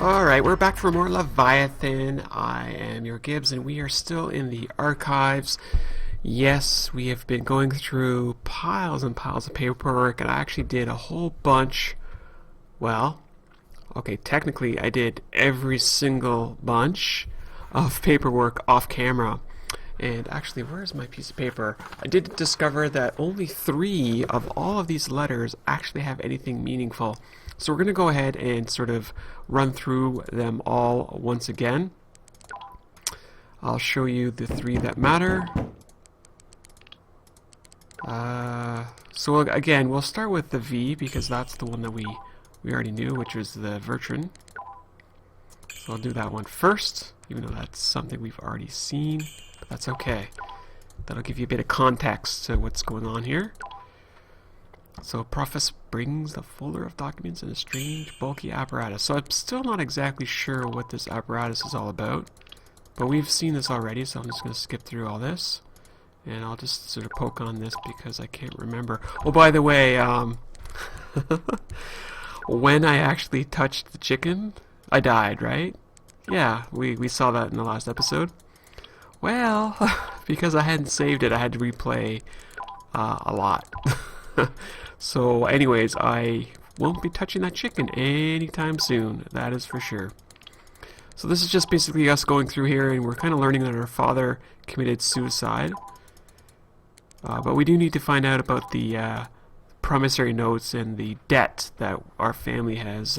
Alright, we're back for more Leviathan. I am YourGibs, and we are still in the archives. Yes, we have been going through piles and piles of paperwork, and I actually did a whole bunch. Well, okay, technically I did every single bunch of paperwork off camera. And actually, where's my piece of paper? I did discover that only 3 of all of these letters actually have anything meaningful. So we're going to go ahead and sort of run through them all once again. I'll show you the 3 that matter. So again, we'll start with the V because that's the one that we already knew, which was the Vertran. So I'll do that one first, even though that's something we've already seen. But that's okay. That'll give you a bit of context to what's going on here. So Prophus brings the folder of documents in a strange, bulky apparatus. So I'm still not exactly sure what this apparatus is all about. But we've seen this already, so I'm just going to skip through all this. And I'll just sort of poke on this because I can't remember. Oh, by the way, when I actually touched the chicken, I died, right? Yeah, we saw that in the last episode. Well, because I hadn't saved it, I had to replay a lot. So anyways, I won't be touching that chicken anytime soon, that is for sure. So this is just basically us going through here, and we're kind of learning that our father committed suicide. But we do need to find out about the promissory notes and the debt that our family has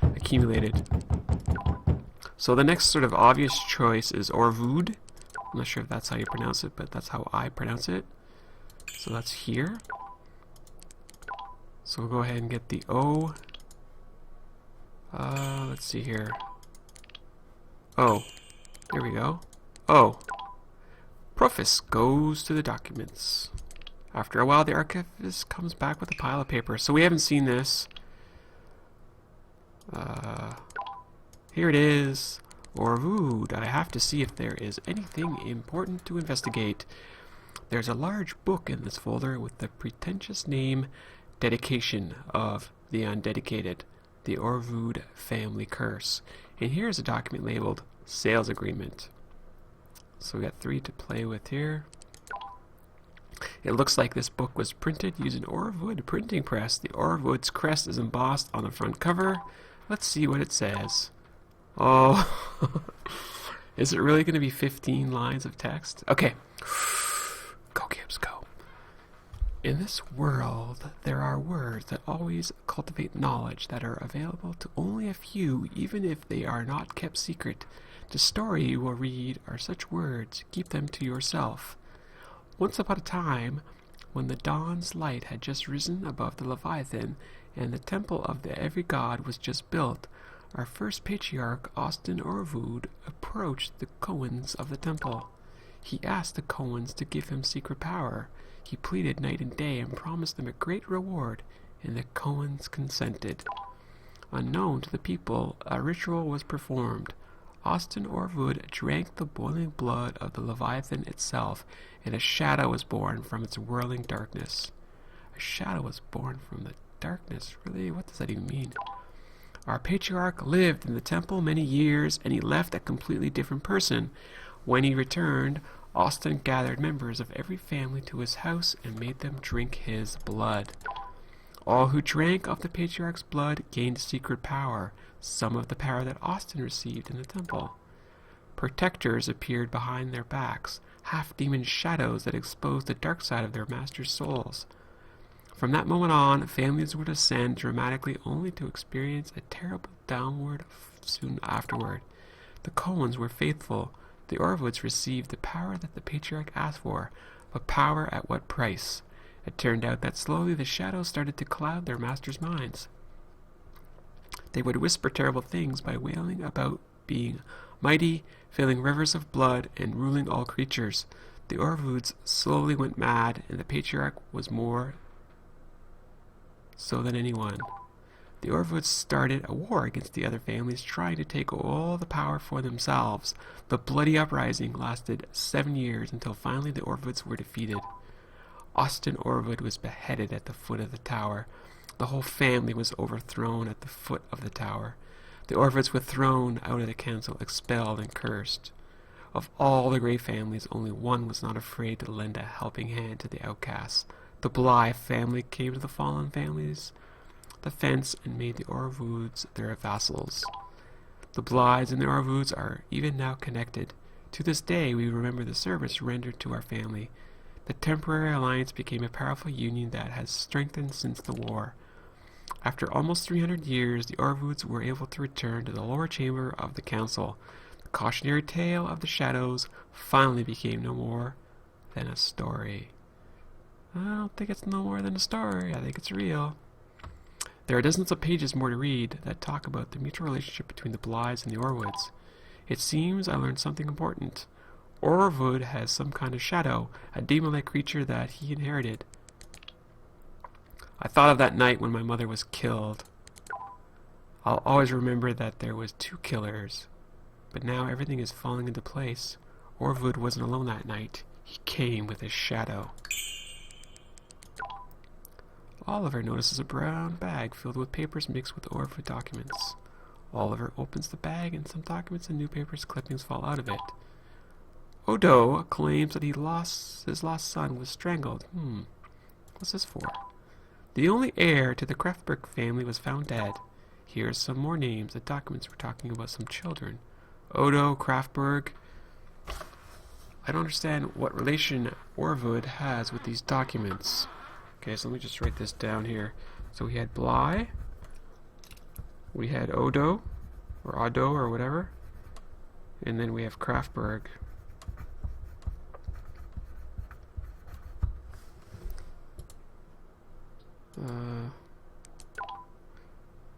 accumulated. So the next sort of obvious choice is Orvood. I'm not sure if that's how you pronounce it, but that's how I pronounce it. So that's here. So we'll go ahead and get the O. Let's see here. Oh, there we go. Oh. Prophus goes to the documents. After a while, the archivist comes back with a pile of paper. So we haven't seen this. Here it is. Orvood. I have to see if there is anything important to investigate. There's a large book in this folder with the pretentious name Dedication of the Undedicated, the Orvood Family Curse. And here's a document labeled Sales Agreement. So we got 3 to play with here. It looks like this book was printed using Orvood printing press. The Orvood's crest is embossed on the front cover. Let's see what it says. Oh, is it really going to be 15 lines of text? Okay, go Gibbs, go. In this world, there are words that always cultivate knowledge that are available to only a few, even if they are not kept secret. The story you will read are such words. Keep them to yourself. Once upon a time, when the dawn's light had just risen above the Leviathan, and the temple of the every god was just built, our first patriarch, Austin Orvood, approached the Cohens of the temple. He asked the Cohens to give him secret power. He pleaded night and day and promised them a great reward, and the Cohens consented. Unknown to the people, a ritual was performed. Austin Orvood drank the boiling blood of the Leviathan itself, and a shadow was born from its whirling darkness. A shadow was born from the darkness? Really? What does that even mean? Our patriarch lived in the temple many years, and he left a completely different person. When he returned, Austin gathered members of every family to his house and made them drink his blood. All who drank of the patriarch's blood gained secret power, some of the power that Austin received in the temple. Protectors appeared behind their backs, half-demon shadows that exposed the dark side of their masters' souls. From that moment on, families would ascend dramatically only to experience a terrible downward soon afterward. The Cohens were faithful. The Orvoods received the power that the patriarch asked for, but power at what price? It turned out that slowly the shadows started to cloud their masters' minds. They would whisper terrible things by wailing about being mighty, filling rivers of blood, and ruling all creatures. The Orvoods slowly went mad, and the patriarch was more so than anyone. The Orvoods started a war against the other families, trying to take all the power for themselves. The bloody uprising lasted 7 years until finally the Orvoods were defeated. Austin Orvood was beheaded at the foot of the tower. The whole family was overthrown at the foot of the tower. The Orvids were thrown out of the council, expelled and cursed. Of all the great families, only one was not afraid to lend a helping hand to the outcasts. The Bly family came to the fallen families' defense and made the Orvoods their vassals. The Blyes and the Orvoods are even now connected. To this day, we remember the service rendered to our family. The temporary alliance became a powerful union that has strengthened since the war. After almost 300 years, the Orvoods were able to return to the lower chamber of the council. The cautionary tale of the shadows finally became no more than a story. I don't think it's no more than a story. I think it's real. There are dozens of pages more to read that talk about the mutual relationship between the Blyes and the Orwoods. It seems I learned something important. Orwood has some kind of shadow, a demon-like creature that he inherited. I thought of that night when my mother was killed. I'll always remember that there was 2 killers, but now everything is falling into place. Orwood wasn't alone that night. He came with his shadow. Oliver notices a brown bag filled with papers mixed with Orwood documents. Oliver opens the bag and some documents and newspapers clippings fall out of it. Odo claims that his lost son was strangled. What's this for? The only heir to the Kraftberg family was found dead. Here's some more names. The documents were talking about some children. Odo, Kraftberg. I don't understand what relation Orwood has with these documents. Okay, so let me just write this down here. So we had Bly. We had Odo, or Odo, or whatever. And then we have Kraftberg.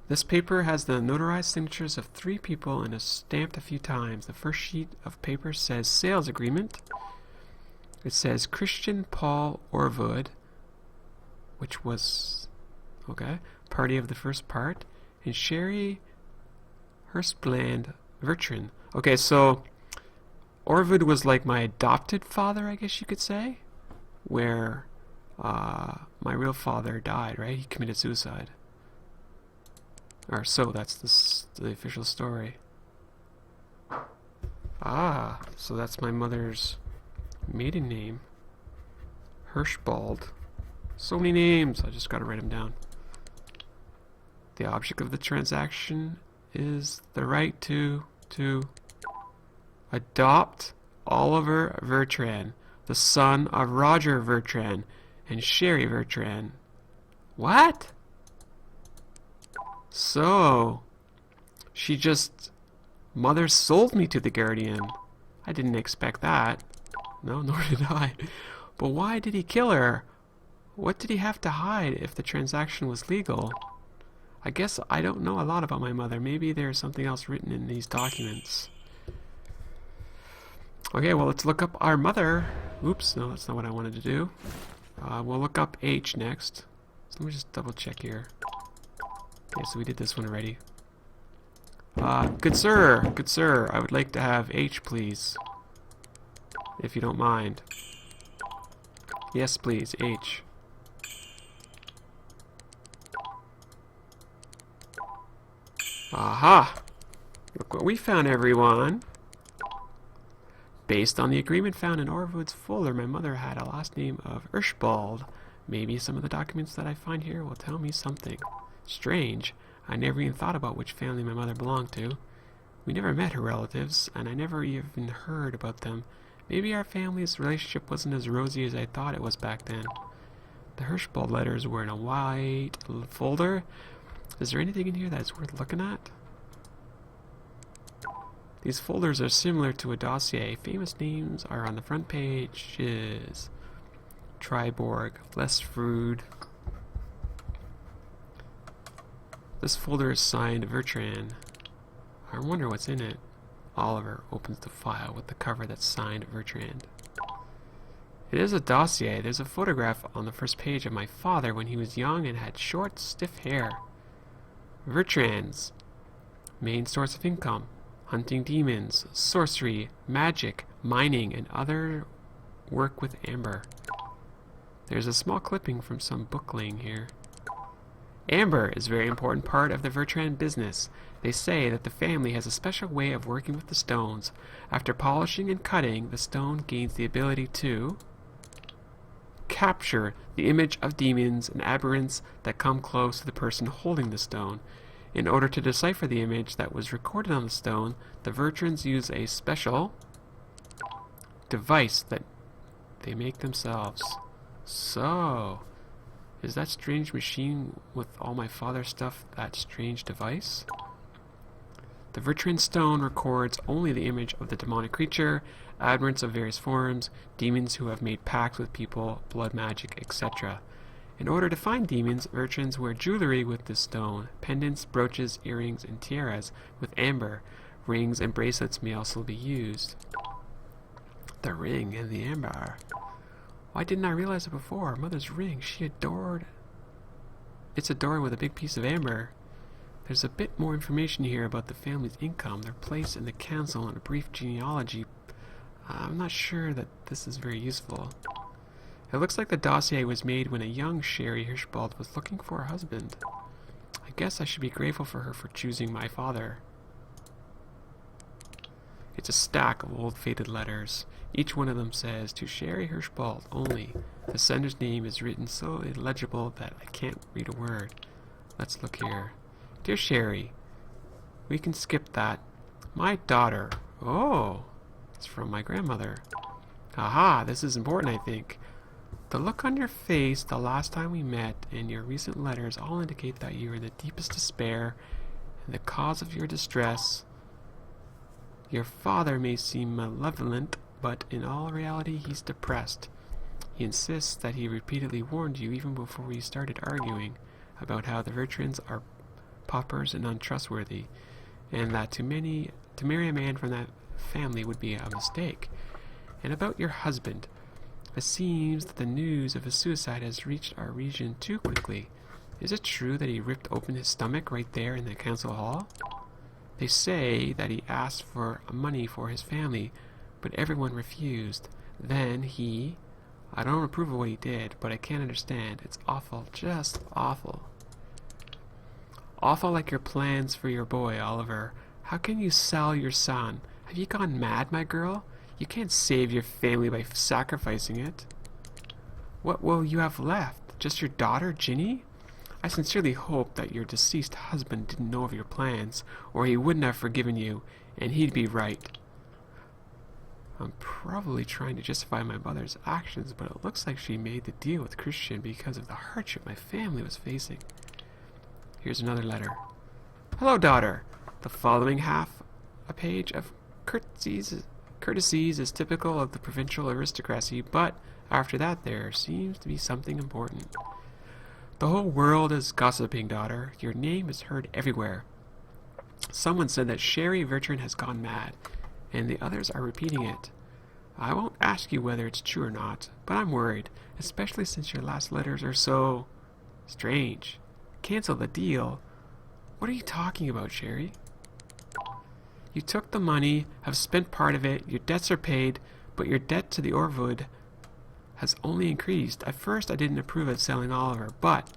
This paper has the notarized signatures of 3 people and is stamped a few times. The first sheet of paper says sales agreement. It says Christian Paul Orwood, which was, okay, party of the first part, and Sherry Hurstbland Vertran. Okay, so Orwood was like my adopted father, I guess you could say, where my real father died, right? He committed suicide. Or so, that's the official story. Ah, so that's my mother's maiden name. Hirschbald. So many names, I just gotta write them down. The object of the transaction is the right to adopt Oliver Vertran, the son of Roger Vertran and Sherry Vertran. What? So, she just... Mother sold me to the Guardian. I didn't expect that. No, nor did I. But why did he kill her? What did he have to hide if the transaction was legal? I guess I don't know a lot about my mother. Maybe there's something else written in these documents. Okay, well, let's look up our mother. Oops, no, that's not what I wanted to do. We'll look up H next. So let me just double check here. Okay, so we did this one already. Good sir, I would like to have H, please. If you don't mind. Yes, please, H. Aha! Look what we found, everyone. Based on the agreement found in Orwood's folder, my mother had a last name of Hirschbald. Maybe some of the documents that I find here will tell me something. Strange. I never even thought about which family my mother belonged to. We never met her relatives, and I never even heard about them. Maybe our family's relationship wasn't as rosy as I thought it was back then. The Hirschbald letters were in a white folder. Is there anything in here that's worth looking at? These folders are similar to a dossier. Famous names are on the front pages. Triborg, Lesfrude. This folder is signed Vertran. I wonder what's in it. Oliver opens the file with the cover that's signed Vertran. It is a dossier. There's a photograph on the first page of my father when he was young and had short, stiff hair. Vertran's main source of income: hunting demons, sorcery, magic, mining, and other work with amber. There's a small clipping from some book laying here. Amber is a very important part of the Vertran business. They say that the family has a special way of working with the stones. After polishing and cutting, the stone gains the ability to capture the image of demons and aberrants that come close to the person holding the stone. In order to decipher the image that was recorded on the stone, the Vertrans use a special device that they make themselves. So, is that strange machine with all my father's stuff that strange device? The Vertran stone records only the image of the demonic creature, aberrants of various forms, demons who have made pacts with people, blood magic, etc. In order to find demons, Vertrans wear jewelry with this stone. Pendants, brooches, earrings, and tiaras with amber. Rings and bracelets may also be used. The ring and the amber. Why didn't I realize it before? Mother's ring, she adored. It's adorned with a big piece of amber. There's a bit more information here about the family's income, their place in the council, and a brief genealogy. I'm not sure that this is very useful. It looks like the dossier was made when a young Sherry Hirschbald was looking for a husband. I guess I should be grateful for her for choosing my father. It's a stack of old faded letters. Each one of them says, "To Sherry Hirschbald only." The sender's name is written so illegible that I can't read a word. Let's look here. Dear Sherry, we can skip that. My daughter. Oh, it's from my grandmother. Aha, this is important, I think. The look on your face the last time we met and your recent letters all indicate that you are in the deepest despair and the cause of your distress. Your father may seem malevolent, but in all reality he's depressed. He insists that he repeatedly warned you even before we started arguing about how the Vertrans are paupers and untrustworthy, and that to marry a man from that family would be a mistake. And about your husband, it seems that the news of his suicide has reached our region too quickly. Is it true that he ripped open his stomach right there in the council hall? They say that he asked for money for his family, but everyone refused. Then I don't approve of what he did, but I can't understand. It's awful, just awful. Awful like your plans for your boy, Oliver. How can you sell your son? Have you gone mad, my girl? You can't save your family by sacrificing it. What will you have left? Just your daughter, Ginny? I sincerely hope that your deceased husband didn't know of your plans, or he wouldn't have forgiven you, and he'd be right. I'm probably trying to justify my mother's actions, but it looks like she made the deal with Christian because of the hardship my family was facing. Here's another letter. Hello, daughter. The following half a page of courtesies is typical of the provincial aristocracy, but after that there seems to be something important. The whole world is gossiping, daughter. Your name is heard everywhere. Someone said that Sherry Vertran has gone mad, and the others are repeating it. I won't ask you whether it's true or not, but I'm worried, especially since your last letters are so strange. Cancel the deal? What are you talking about, Sherry? You took the money, have spent part of it, your debts are paid, but your debt to the Orvud has only increased. At first I didn't approve of selling Oliver, but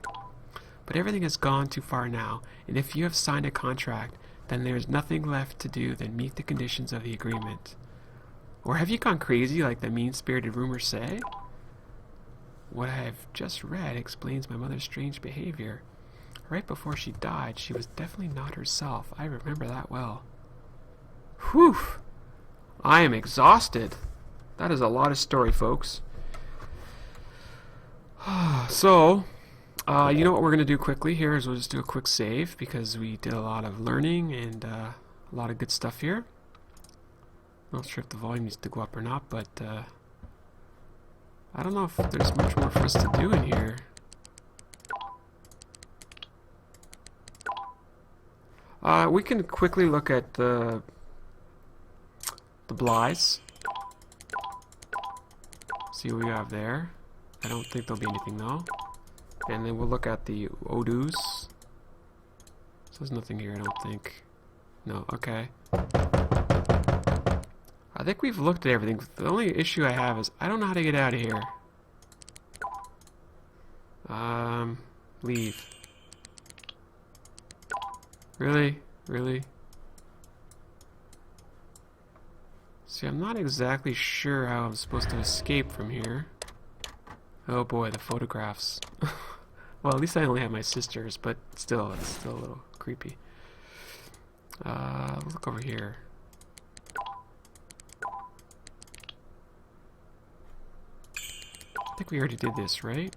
everything has gone too far now, and if you have signed a contract, then there is nothing left to do than meet the conditions of the agreement. Or have you gone crazy like the mean-spirited rumors say? What I have just read explains my mother's strange behavior. Right before she died, she was definitely not herself. I remember that well. Whew! I am exhausted. That is a lot of story, folks. So, you know what we're going to do quickly here is we'll just do a quick save because we did a lot of learning and a lot of good stuff here. Not sure if the volume needs to go up or not, but I don't know if there's much more for us to do in here. We can quickly look at the Blythes. See what we have there. I don't think there'll be anything though. And then we'll look at the Odus. So there's nothing here, I don't think. No, okay. I think we've looked at everything. The only issue I have is I don't know how to get out of here. Leave. Really? Really? See, I'm not exactly sure how I'm supposed to escape from here. Oh boy, the photographs. Well, at least I only have my sisters, but still, it's still a little creepy. Look over here. I think we already did this, right?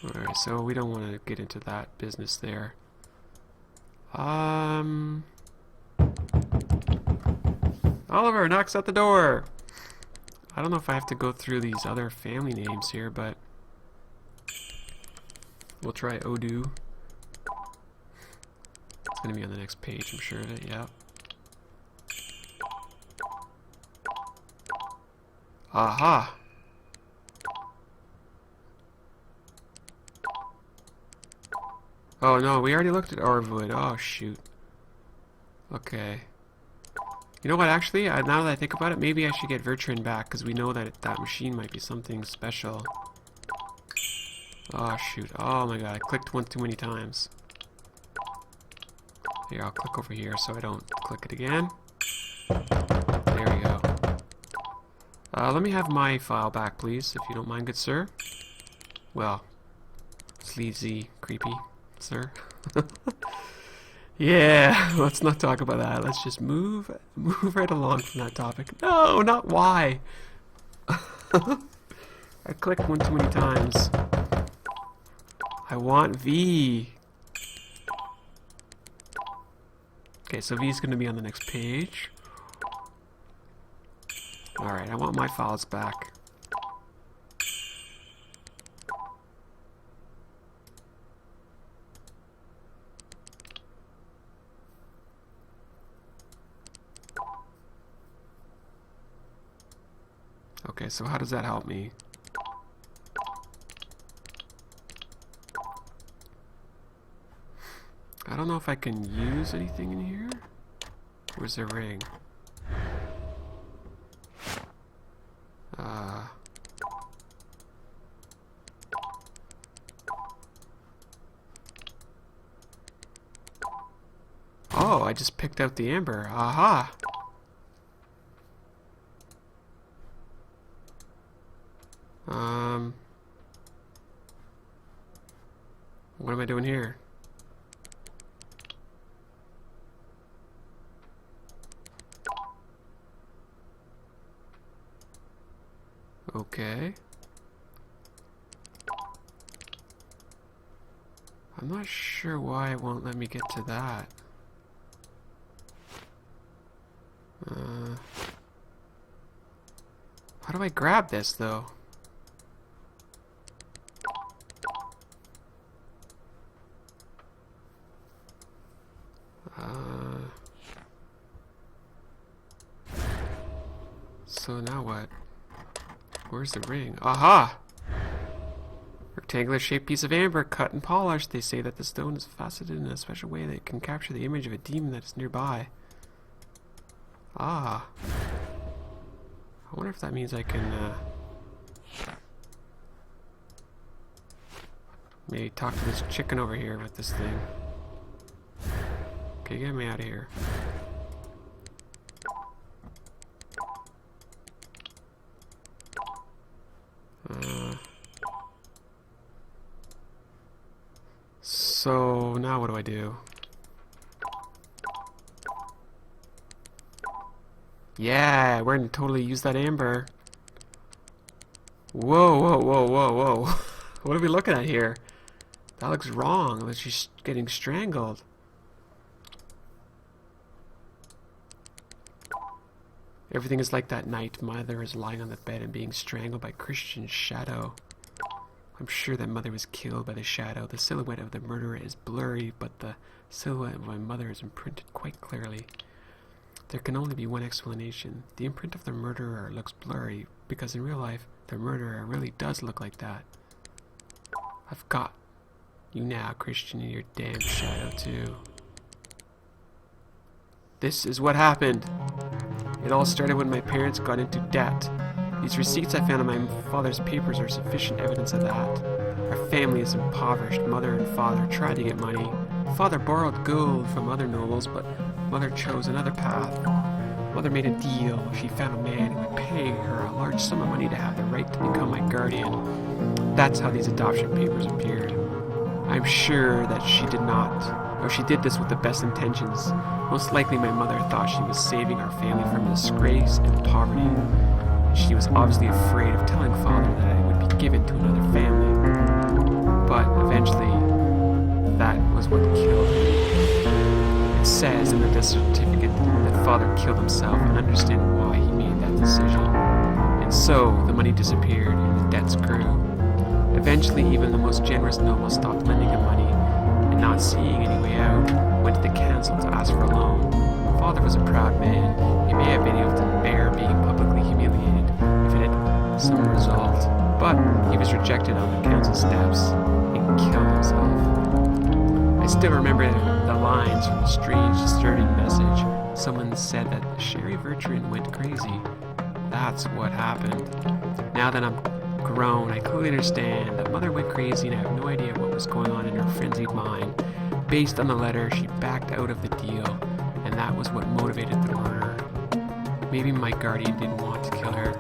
Alright, so we don't want to get into that business there. Oliver knocks at the door! I don't know if I have to go through these other family names here, but we'll try Odu. It's gonna be on the next page, I'm sure of it, yeah. Aha! Oh no, we already looked at Orwood. Oh shoot. Okay. You know what, actually, now that I think about it, maybe I should get Vertran back, because we know that that machine might be something special. Oh shoot. Oh my god, I clicked one too many times. Here, I'll click over here so I don't click it again. There we go. Let me have my file back, please, if you don't mind, good sir. Well, sleazy, creepy, sir. Yeah, let's not talk about that. Let's just move right along from that topic. No, not why. I clicked one too many times. I want V. Okay, so V is going to be on the next page. Alright, I want my files back. Okay, so how does that help me? I don't know if I can use anything in here. Where's the ring? Oh, I just picked out the amber. Aha! What am I doing here? Okay. I'm not sure why it won't let me get to that. How do I grab this, though? So now what? Where's the ring? Aha! Rectangular shaped piece of amber, cut and polished. They say that the stone is faceted in a special way that it can capture the image of a demon that is nearby. Ah. I wonder if that means I can, maybe talk to this chicken over here with this thing. Okay, get me out of here. So now what do I do? Yeah, we're gonna totally use that amber. Whoa, whoa, whoa, whoa, whoa. What are we looking at here? That looks wrong. She's getting strangled. Everything is like that night. Mother is lying on the bed and being strangled by Christian's shadow. I'm sure that mother was killed by the shadow. The silhouette of the murderer is blurry, but the silhouette of my mother is imprinted quite clearly. There can only be one explanation. The imprint of the murderer looks blurry, because in real life, the murderer really does look like that. I've got you now, Christian, and your damn shadow, too. This is what happened. It all started when my parents got into debt. These receipts I found in my father's papers are sufficient evidence of that. Our family is impoverished. Mother and father tried to get money. Father borrowed gold from other nobles, but mother chose another path. Mother made a deal. She found a man who would pay her a large sum of money to have the right to become my guardian. That's how these adoption papers appeared. I'm sure that she did this with the best intentions. Most likely my mother thought she was saving our family from disgrace and poverty. She was obviously afraid of telling father that it would be given to another family. But eventually, that was what killed her. It says in the death certificate that father killed himself, and understand why he made that decision. And so, the money disappeared and the debts grew. Eventually, even the most generous noble stopped lending him money, and not seeing any way out, went to the council to ask for a loan. Father was a proud man. He may have been able to bear being publicly humiliated if it had some result, but he was rejected on the council steps and killed himself. I still remember the lines from the strange, disturbing message. Someone said that Sherry Vertran went crazy. That's what happened. Now that I'm grown, I clearly understand that mother went crazy, and I have no idea what was going on in her frenzied mind. Based on the letter, she backed out of the deal, and that was what motivated the murder. Maybe my guardian didn't want to kill her.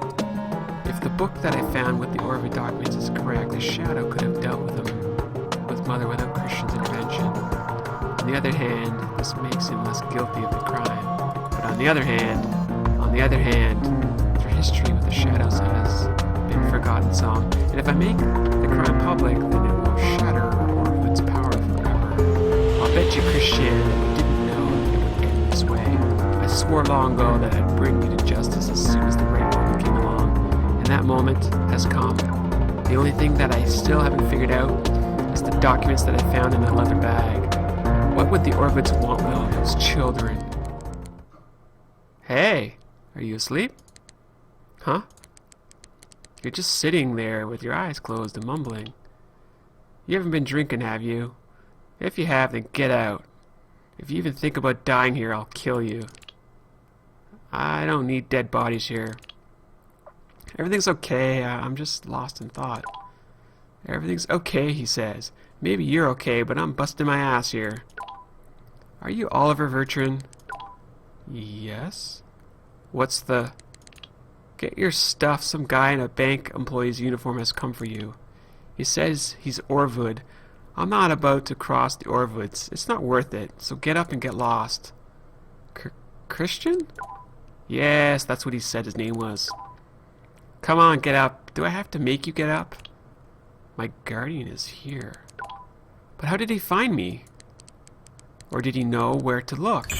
If the book that I found with the Orvid documents is correct, the Shadow could have dealt with mother without Christian's intervention. On the other hand, this makes him less guilty of the crime. But on the other hand, through history with the Shadows has been forgotten some, and if I make the crime public, then it will shatter Orvid's power forever. I'll bet you, Christian, that you didn't know it would end this way. I swore long ago that I'd bring you to justice as soon as the right moment came along, and that moment has come. The only thing that I still haven't figured out is the documents that I found in the leather bag. What would the Orvids want with all those children? Hey, are you asleep? Huh? You're just sitting there with your eyes closed and mumbling. You haven't been drinking, have you? If you have, then get out. If you even think about dying here, I'll kill you. I don't need dead bodies here. Everything's okay, I'm just lost in thought. Everything's okay, he says. Maybe you're okay, but I'm busting my ass here. Are you Oliver Vertran? Yes? What's the... Get your stuff. Some guy in a bank employee's uniform has come for you. He says he's Orvud. I'm not about to cross the Orvuds. It's not worth it, so get up and get lost. Christian? Yes, that's what he said his name was. Come on, get up. Do I have to make you get up? My guardian is here. But how did he find me? Or did he know where to look?